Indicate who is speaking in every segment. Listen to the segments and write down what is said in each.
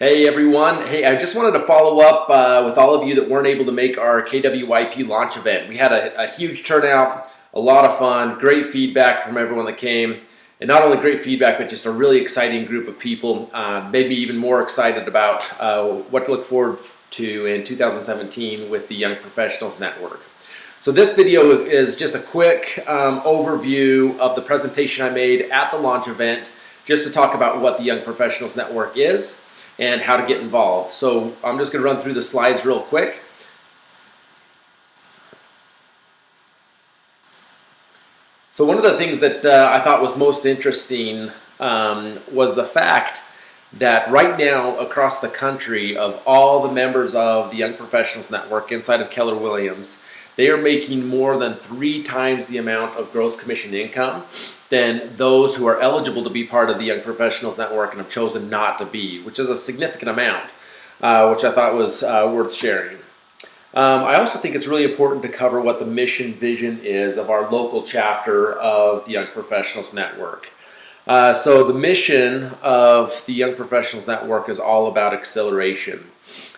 Speaker 1: Hey everyone. Hey, I just wanted to follow up with all of you that weren't able to make our KWYP launch event. We had a huge turnout, a lot of fun, great feedback from everyone that came. And not only great feedback, but just a really exciting group of people. Made me even more excited about what to look forward to in 2017 with the Young Professionals Network. So this video is just a quick overview of the presentation I made at the launch event, just to talk about what the Young Professionals Network is and how to get involved. So I'm just going to run through the slides real quick. So one of the things that I thought was most interesting was the fact that right now across the country, of all the members of the Young Professionals Network inside of Keller Williams, they are making more than 3 times the amount of gross commission income than those who are eligible to be part of the Young Professionals Network and have chosen not to be, which is a significant amount, which I thought was worth sharing. I also think it's really important to cover what the mission vision is of our local chapter of the Young Professionals Network. So the mission of the Young Professionals Network is all about acceleration.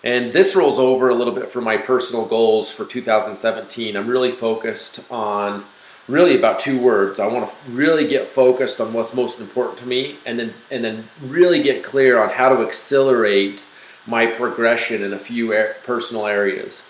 Speaker 1: And this rolls over a little bit from my personal goals for 2017. I'm really focused on really about 2 words. I want to really get focused on what's most important to me, and then really get clear on how to accelerate my progression in a few personal areas.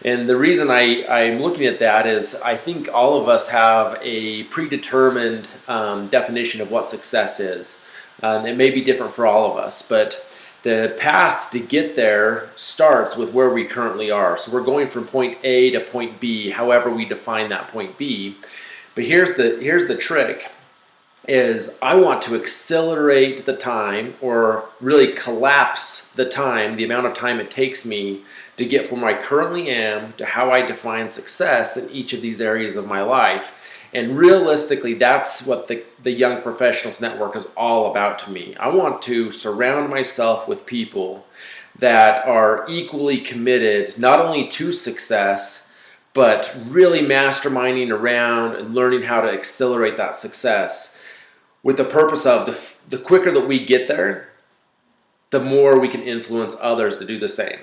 Speaker 1: And the reason I'm looking at that is I think all of us have a predetermined definition of what success is. It may be different for all of us, but the path to get there starts with where we currently are. So we're going from point A to point B, however we define that point B. But here's the trick, is I want to accelerate the time, or really collapse the time, the amount of time it takes me to get from where I currently am to how I define success in each of these areas of my life. And realistically, that's what the Young Professionals Network is all about to me. I want to surround myself with people that are equally committed not only to success, but really masterminding around and learning how to accelerate that success, with the purpose of the quicker that we get there, the more we can influence others to do the same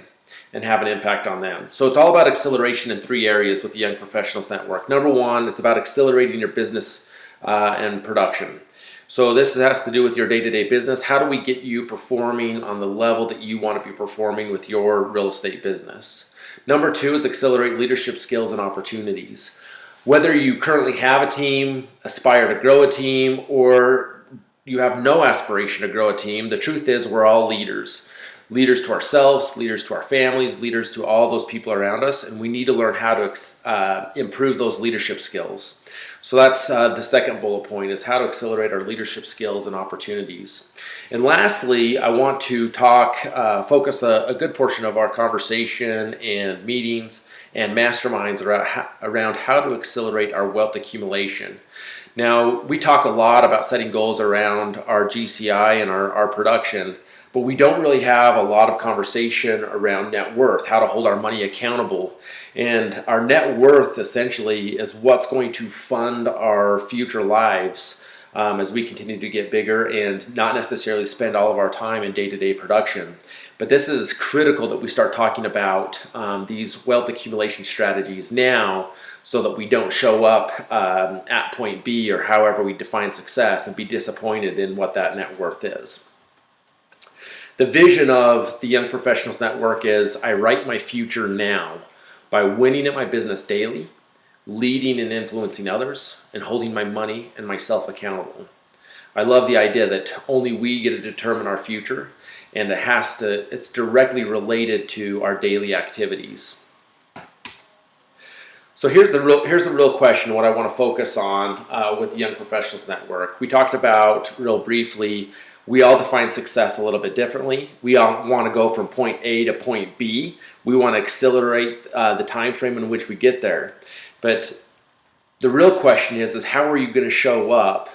Speaker 1: and have an impact on them. So it's all about acceleration in 3 areas with the Young Professionals Network. Number 1, it's about accelerating your business and production. So this has to do with your day-to-day business. How do we get you performing on the level that you want to be performing with your real estate business? Number 2 is accelerate leadership skills and opportunities. Whether you currently have a team, aspire to grow a team, or you have no aspiration to grow a team, the truth is we're all leaders. Leaders to ourselves, leaders to our families, leaders to all those people around us, and we need to learn how to improve those leadership skills. So that's the second bullet point, is how to accelerate our leadership skills and opportunities. And lastly, I want to focus a good portion of our conversation and meetings and masterminds around how to accelerate our wealth accumulation. Now, we talk a lot about setting goals around our GCI and our production, but we don't really have a lot of conversation around net worth, how to hold our money accountable. And our net worth essentially is what's going to fund our future lives as we continue to get bigger and not necessarily spend all of our time in day-to-day production. But this is critical that we start talking about these wealth accumulation strategies now, so that we don't show up at point B, or however we define success, and be disappointed in what that net worth is. The vision of the Young Professionals Network is I write my future now by winning at my business daily, leading and influencing others, and holding my money and myself accountable. I love the idea that only we get to determine our future, and it's directly related to our daily activities. So here's the real question, what I want to focus on with the Young Professionals Network. We talked about real briefly, we all define success a little bit differently. We all want to go from point A to point B. We want to accelerate the time frame in which we get there. But the real question is how are you going to show up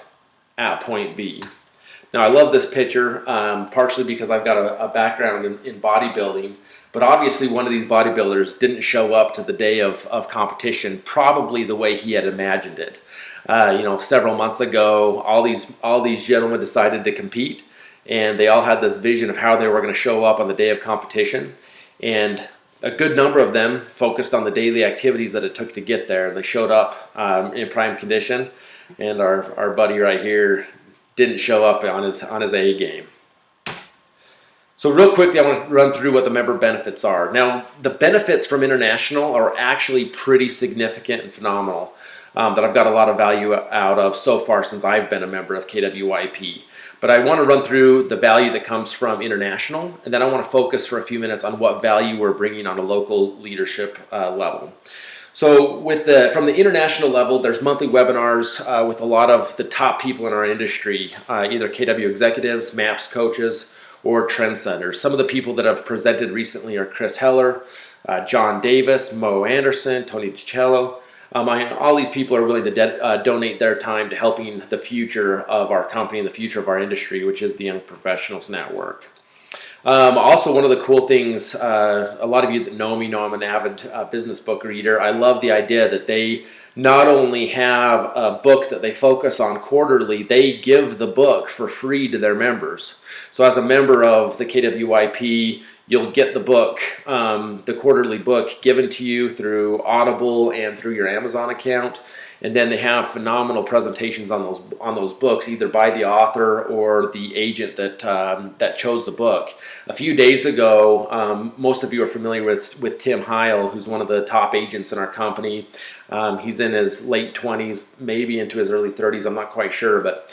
Speaker 1: at point B? Now, I love this picture, partially because I've got a background in bodybuilding, but obviously one of these bodybuilders didn't show up to the day of competition probably the way he had imagined it. Several months ago, all these gentlemen decided to compete, and they all had this vision of how they were going to show up on the day of competition. And a good number of them focused on the daily activities that it took to get there. And they showed up in prime condition, and our buddy right here didn't show up on his A game. So real quickly, I want to run through what the member benefits are. Now, the benefits from international are actually pretty significant and phenomenal that I've got a lot of value out of so far since I've been a member of KWYP. But I want to run through the value that comes from international, and then I want to focus for a few minutes on what value we're bringing on a local leadership level. So from the international level, there's monthly webinars with a lot of the top people in our industry, either KW executives, MAPS coaches, or trendsetters. Some of the people that have presented recently are Chris Heller, John Davis, Mo Anderson, Tony DiCello. All these people are willing to donate their time to helping the future of our company and the future of our industry, which is the Young Professionals Network. Also, one of the cool things, a lot of you that know me know I'm an avid business book reader. I love the idea that they not only have a book that they focus on quarterly, they give the book for free to their members. So as a member of the KWYP, you'll get the book, the quarterly book, given to you through Audible and through your Amazon account. And then they have phenomenal presentations on those books, either by the author or the agent that chose the book. A few days ago, most of you are familiar with Tim Heil, who's one of the top agents in our company. He's in his late 20s, maybe into his early 30s. I'm not quite sure, but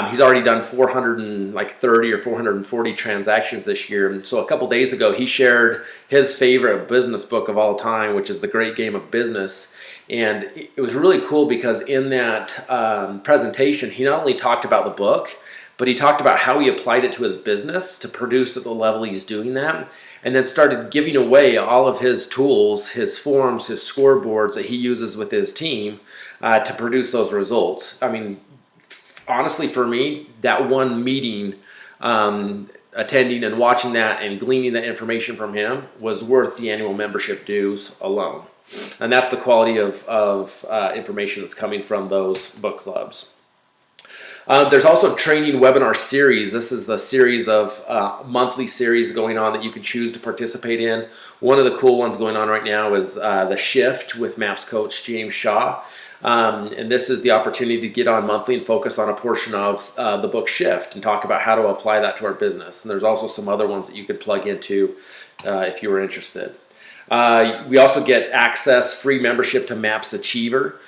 Speaker 1: he's already done 430 or 440 transactions this year. And so a couple days ago, he shared his favorite business book of all time, which is The Great Game of Business. And it was really cool because in that presentation, he not only talked about the book, but he talked about how he applied it to his business to produce at the level he's doing that, and then started giving away all of his tools, his forms, his scoreboards that he uses with his team to produce those results. I mean, honestly, for me, that one meeting, attending and watching that and gleaning that information from him was worth the annual membership dues alone. And that's the quality of information that's coming from those book clubs. There's also a training webinar series. This is a series of monthly series going on that you can choose to participate in. One of the cool ones going on right now is The Shift with MAPS coach James Shaw. And this is the opportunity to get on monthly and focus on a portion of the book Shift and talk about how to apply that to our business. And there's also some other ones that you could plug into if you were interested. We also get free membership to MAPS Achiever,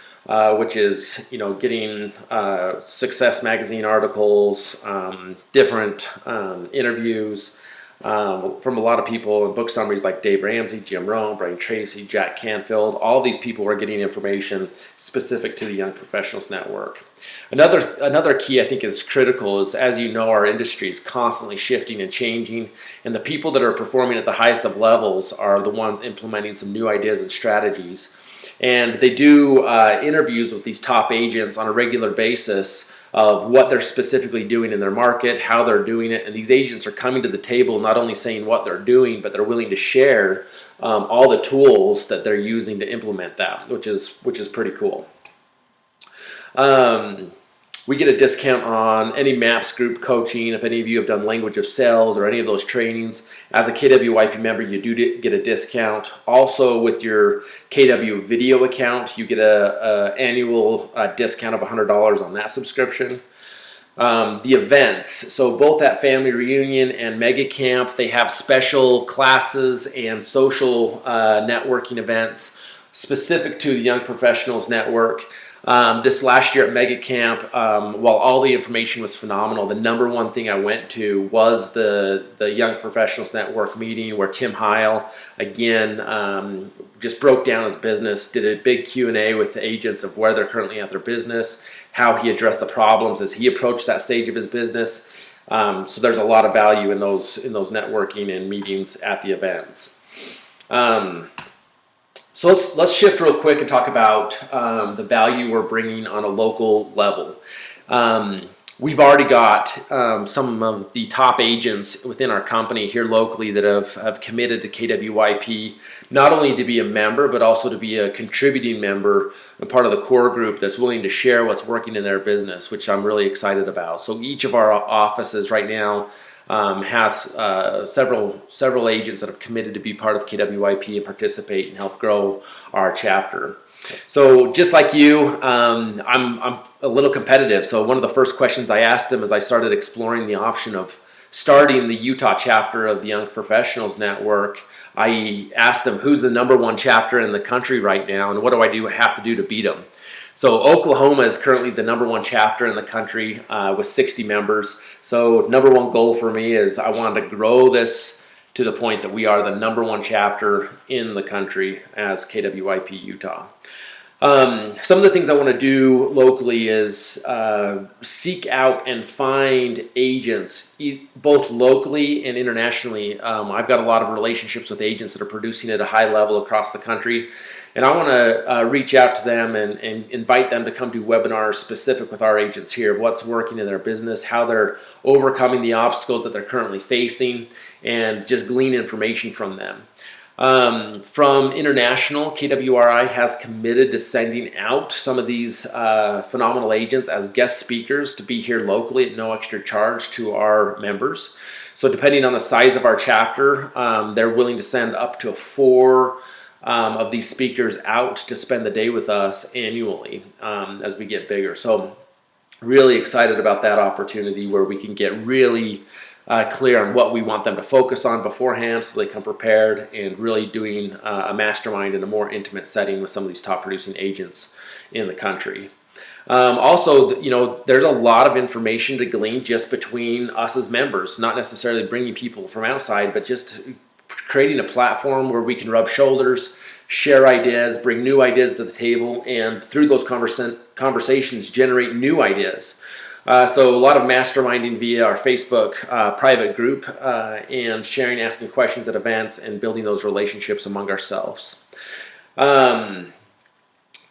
Speaker 1: which is getting Success Magazine articles, different interviews from a lot of people, and book summaries like Dave Ramsey, Jim Rohn, Brian Tracy, Jack Canfield. All these people are getting information specific to the Young Professionals Network. Another key I think is critical is, as you know, our industry is constantly shifting and changing, and the people that are performing at the highest of levels are the ones implementing some new ideas and strategies. And they do interviews with these top agents on a regular basis of what they're specifically doing in their market, how they're doing it, and these agents are coming to the table not only saying what they're doing, but they're willing to share all the tools that they're using to implement that, which is pretty cool. We get a discount on any MAPS group coaching. If any of you have done language of sales or any of those trainings, as a KWYP member, you do get a discount. Also, with your KW video account, you get a annual discount of $100 on that subscription. The events, so both at Family Reunion and Mega Camp, they have special classes and social networking events specific to the Young Professionals Network. This last year at Mega Camp, while all the information was phenomenal, the number one thing I went to was the Young Professionals Network meeting where Tim Heil, again, just broke down his business, did a big Q&A with the agents of where they're currently at their business, how he addressed the problems as he approached that stage of his business. So there's a lot of value in those networking and meetings at the events. So let's shift real quick and talk about the value we're bringing on a local level. we've already got some of the top agents within our company here locally that have committed to KWYP, not only to be a member, but also to be a contributing member and part of the core group that's willing to share what's working in their business, which I'm really excited about. So each of our offices right now has several agents that have committed to be part of KWYP and participate and help grow our chapter. So just like you, I'm a little competitive. So one of the first questions I asked him as I started exploring the option of starting the Utah chapter of the Young Professionals Network, I asked him, who's the #1 chapter in the country right now, and what do I have to do to beat them? So Oklahoma is currently the #1 chapter in the country with 60 members. So #1 goal for me is I wanted to grow this to the point that we are the #1 chapter in the country as KWYP Utah. Some of the things I want to do locally is seek out and find agents, both locally and internationally. I've got a lot of relationships with agents that are producing at a high level across the country, and I want to reach out to them and invite them to come do webinars specific with our agents here of what's working in their business, how they're overcoming the obstacles that they're currently facing, and just glean information from them. From international, KWRI has committed to sending out some of these phenomenal agents as guest speakers to be here locally at no extra charge to our members. So depending on the size of our chapter, they're willing to send up to 4 of these speakers out to spend the day with us annually as we get bigger. So really excited about that opportunity where we can get really clear on what we want them to focus on beforehand so they come prepared, and really doing a mastermind in a more intimate setting with some of these top producing agents in the country. Also, there's a lot of information to glean just between us as members, not necessarily bringing people from outside, but just creating a platform where we can rub shoulders, share ideas, bring new ideas to the table, and through those conversations generate new ideas. So a lot of masterminding via our Facebook private group and sharing, asking questions at events, and building those relationships among ourselves. I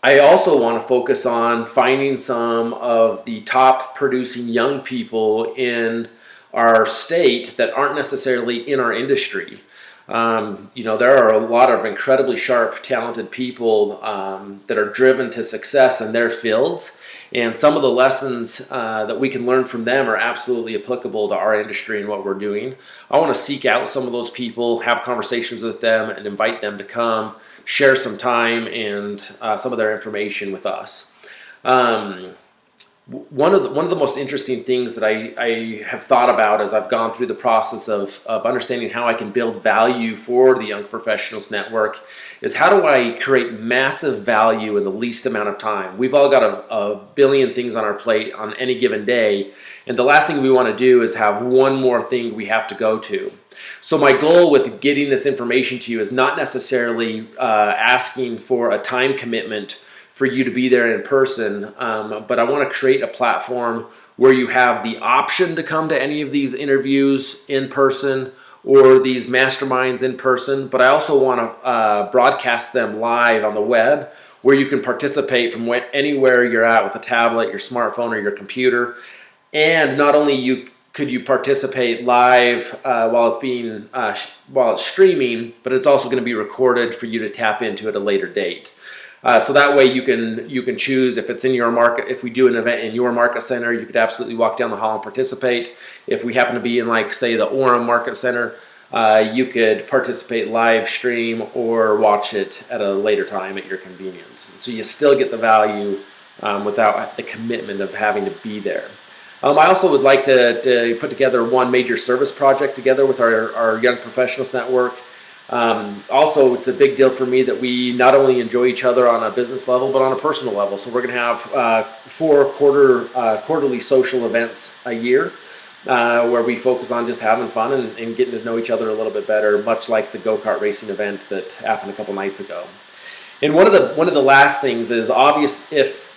Speaker 1: also want to focus on finding some of the top producing young people in our state that aren't necessarily in our industry. There are a lot of incredibly sharp, talented people that are driven to success in their fields, and some of the lessons that we can learn from them are absolutely applicable to our industry and what we're doing. I want to seek out some of those people, have conversations with them, and invite them to come share some time and some of their information with us. One of the most interesting things that I have thought about as I've gone through the process of understanding how I can build value for the Young Professionals Network is, how do I create massive value in the least amount of time? We've all got a billion things on our plate on any given day, and the last thing we want to do is have one more thing we have to go to. So my goal with getting this information to you is not necessarily asking for a time commitment for you to be there in person, but I want to create a platform where you have the option to come to any of these interviews in person or these masterminds in person, but I also want to broadcast them live on the web where you can participate from anywhere you're at with a tablet, your smartphone, or your computer. And not only could you participate live while it's streaming, but it's also going to be recorded for you to tap into at a later date. So that way you can choose if it's in your market. If we do an event in your market center, you could absolutely walk down the hall and participate. If we happen to be in, like, say, the Orem Market Center, you could participate live stream or watch it at a later time at your convenience. So you still get the value without the commitment of having to be there. I also would like to put together one major service project together with our Young Professionals Network. Also, it's a big deal for me that we not only enjoy each other on a business level, but on a personal level. So we're going to have 4 quarterly social events a year where we focus on just having fun and getting to know each other a little bit better, much like the go-kart racing event that happened a couple nights ago. And one of the last things is obvious.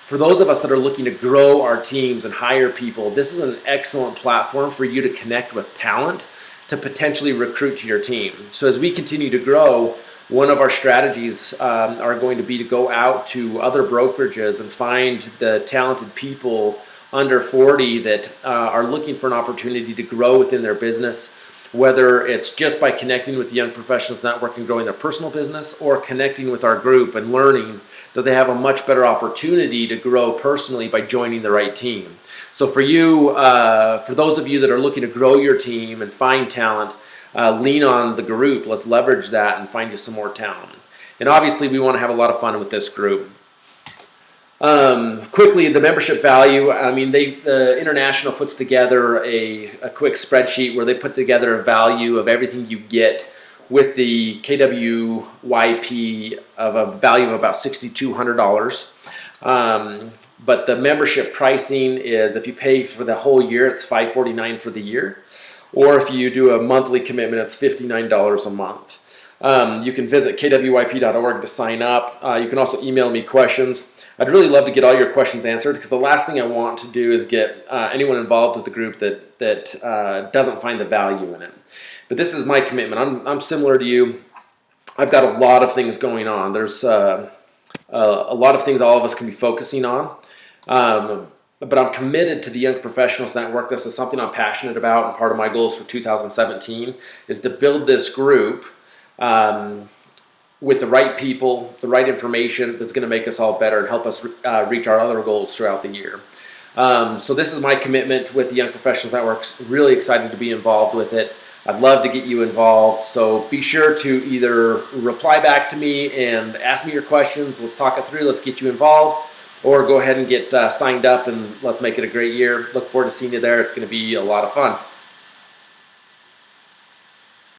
Speaker 1: For those of us that are looking to grow our teams and hire people, this is an excellent platform for you to connect with talent to potentially recruit to your team. So as we continue to grow, one of our strategies are going to be to go out to other brokerages and find the talented people under 40 that are looking for an opportunity to grow within their business, whether it's just by connecting with the Young Professionals Network and growing their personal business, or connecting with our group and learning that they have a much better opportunity to grow personally by joining the right team. So for you, for those of you that are looking to grow your team and find talent, lean on the group. Let's leverage that and find you some more talent. And obviously, we want to have a lot of fun with this group. Quickly, the membership value. I mean, the International puts together a quick spreadsheet where they put together a value of everything you get with the KWYP of a value of about $6,200. But the membership pricing is, if you pay for the whole year, it's $549 for the year. Or if you do a monthly commitment, it's $59 a month. You can visit KWYP.org to sign up. You can also email me questions. I'd really love to get all your questions answered, because the last thing I want to do is get anyone involved with the group that doesn't find the value in it. But this is my commitment. I'm similar to you. I've got a lot of things going on. There's a lot of things all of us can be focusing on. But I'm committed to the Young Professionals Network. This is something I'm passionate about, and part of my goals for 2017 is to build this group with the right people, the right information that's going to make us all better and help us reach our other goals throughout the year. So this is my commitment with the Young Professionals Network. Really excited to be involved with it. I'd love to get you involved. So be sure to either reply back to me and ask me your questions. Let's talk it through. Let's get you involved. Or go ahead and get signed up, and let's make it a great year. Look forward to seeing you there. It's going to be a lot of fun.